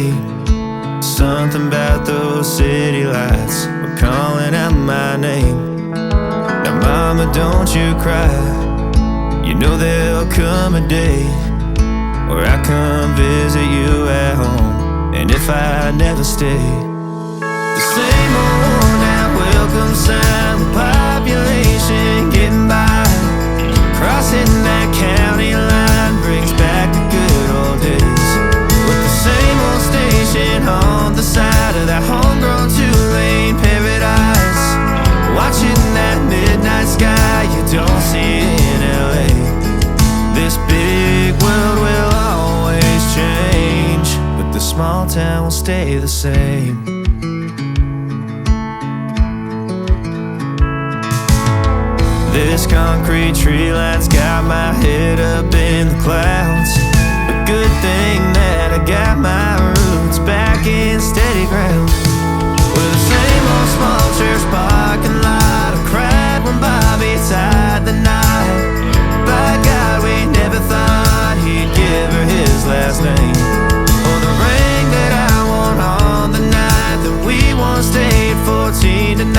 state. Something about those city lights were calling out my name. Now mama, don't you cry, you know there'll come a day where I come visit you at home. And if I never stay, the same old worn out welcome sign with population getting by, crossing that county line brings back the good old days, with the same old station on the side of that homegrown two-lane paradise, watching that midnight sky you don't see in LA. This big world will always change, but the small town will stay the same. This concrete tree line's got my head up in the clouds. A good thing that I got my roots back in steady ground. With the same old small church parking lot, I cried when Bobby tied the knot. By God, we never thought he'd give her his last name, or the ring that I won on the night that we once stayed 14 to 9.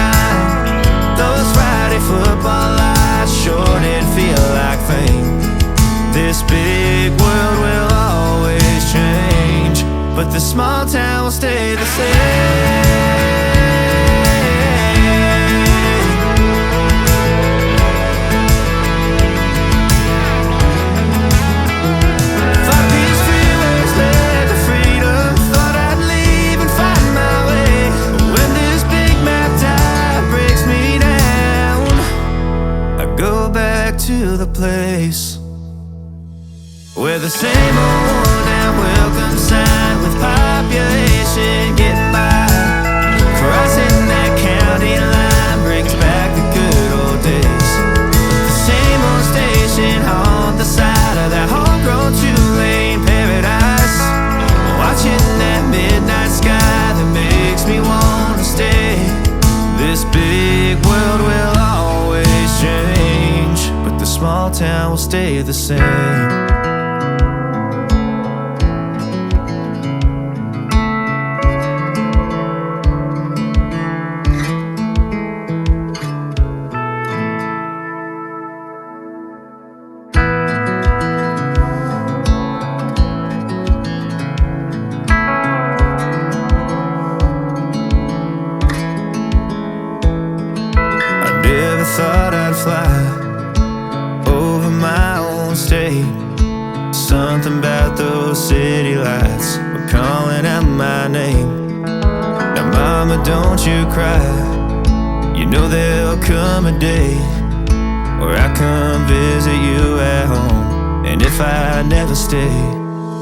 Those Friday football lights sure did feel like fame. This big world will always change, but the small town will stay the same. To the place where the same old worn out welcome sign with population getting by, crossing that county line brings back the good old days. The same old station on the side of that homegrown two-lane paradise, watching that midnight sky that makes me wanna stay. This big world will always change, but the small town will stay the same. I never thought I'd fly over my own state. Something about those city lights were calling out my name. Now mama, don't you cry, you know there'll come a day where I come visit you at home. And if I never stay,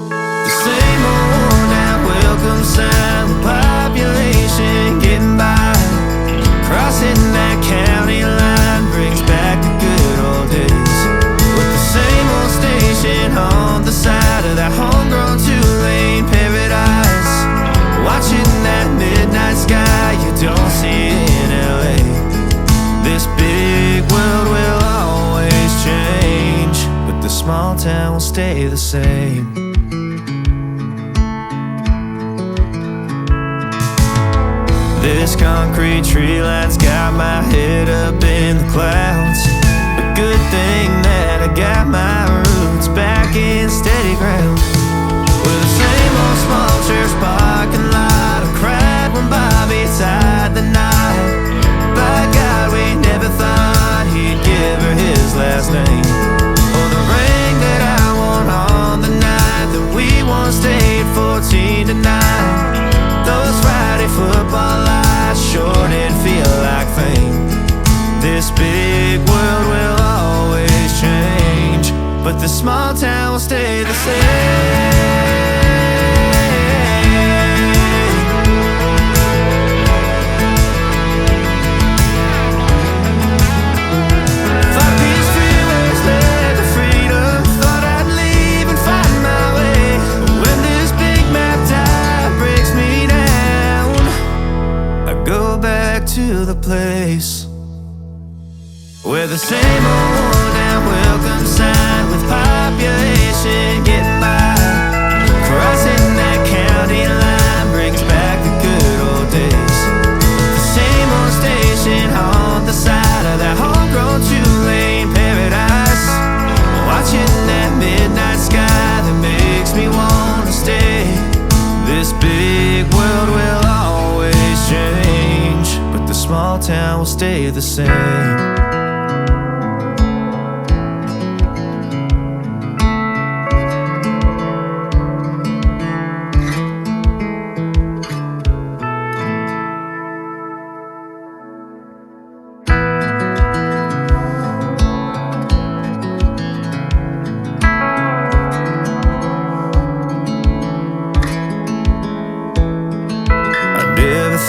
the same old worn out welcome sign with population getting by, crossing that county line brings back the good old days, with the same old station on the side of that homegrown two-lane paradise, watching that midnight sky you don't see in LA. This big world will always change, but the small town will stay the same. This concrete tree line's got my head up in the clouds. A good thing that I got my roots back in steady ground. With the same old small church parking lot, I cried when Bobby tied the knot. By God, we never thought he'd give her his last name, or the ring that I won on the night that we once stayed 14 to 9. Those Friday football lights sure did feel like fame. This big world will always change, but the small town will stay the same. To the place where the same old worn out welcome sign with population getting by, crossing that county line This big world will always change, but the small town will stay the same.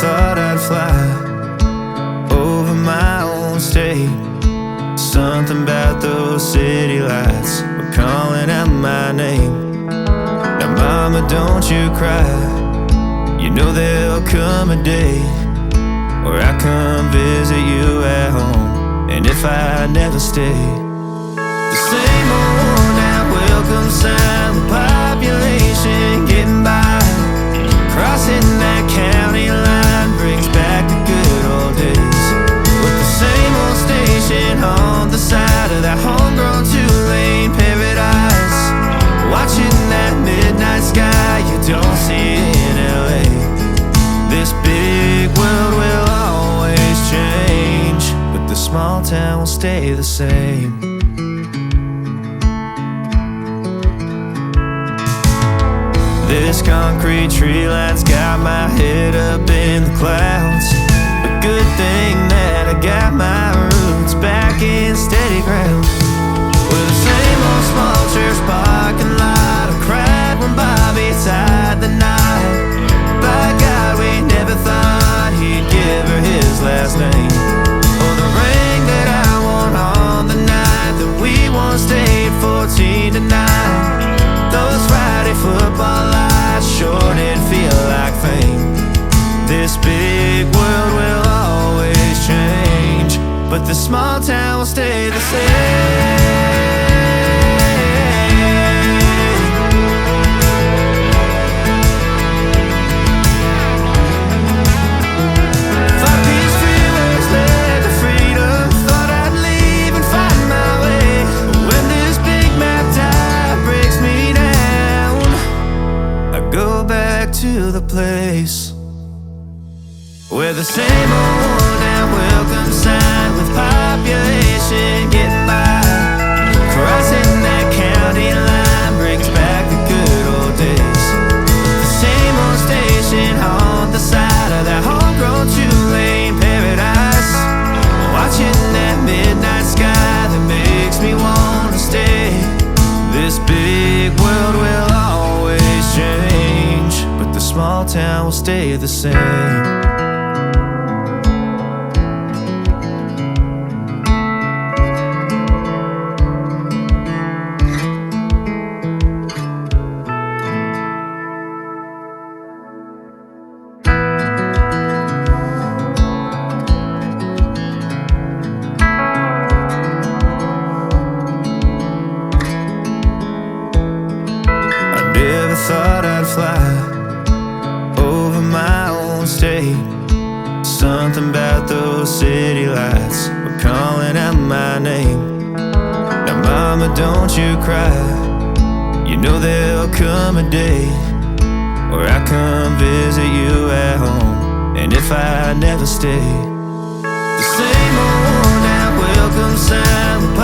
Thought I'd fly over my own state. Something about those city lights were calling out my name. Now mama, don't you cry, you know there'll come a day where I come visit you at home. And if I never stay, the same old now welcome sign with population getting by, crossing that county line brings back the good old days, with the same old station on the side of that homegrown two-lane paradise, watching that midnight sky you don't see in LA. This big world will always change, but the small town will stay the same. This concrete tree line's got my head up in the clouds. A good thing that I got my roots back in steady ground. With the same old small church parking lot, I cried when Bobby tied the knot. By God, we never thought he'd give her his last name, or the ring that I wore on the night that we once stayed 14 to 9. Those Friday football lights sure did feel like fame. This big world will always change, but the small town will stay the same. Five-piece freeways led to freedom, thought I'd leave and find my way. But when this big map tide breaks me down, I go back to the place where the same old now welcome sign with population getting by, crossing that county line brings back the good old days. The same old station on the side of that homegrown two-lane paradise, watching that midnight sky that makes me wanna stay. This big world will always change, but the small town will stay the same. Thought I'd fly over my own state. Something about those city lights were calling out my name. Now mama, don't you cry, you know there'll come a day where I come visit you at home. And if I never stay, the same old now welcome sign with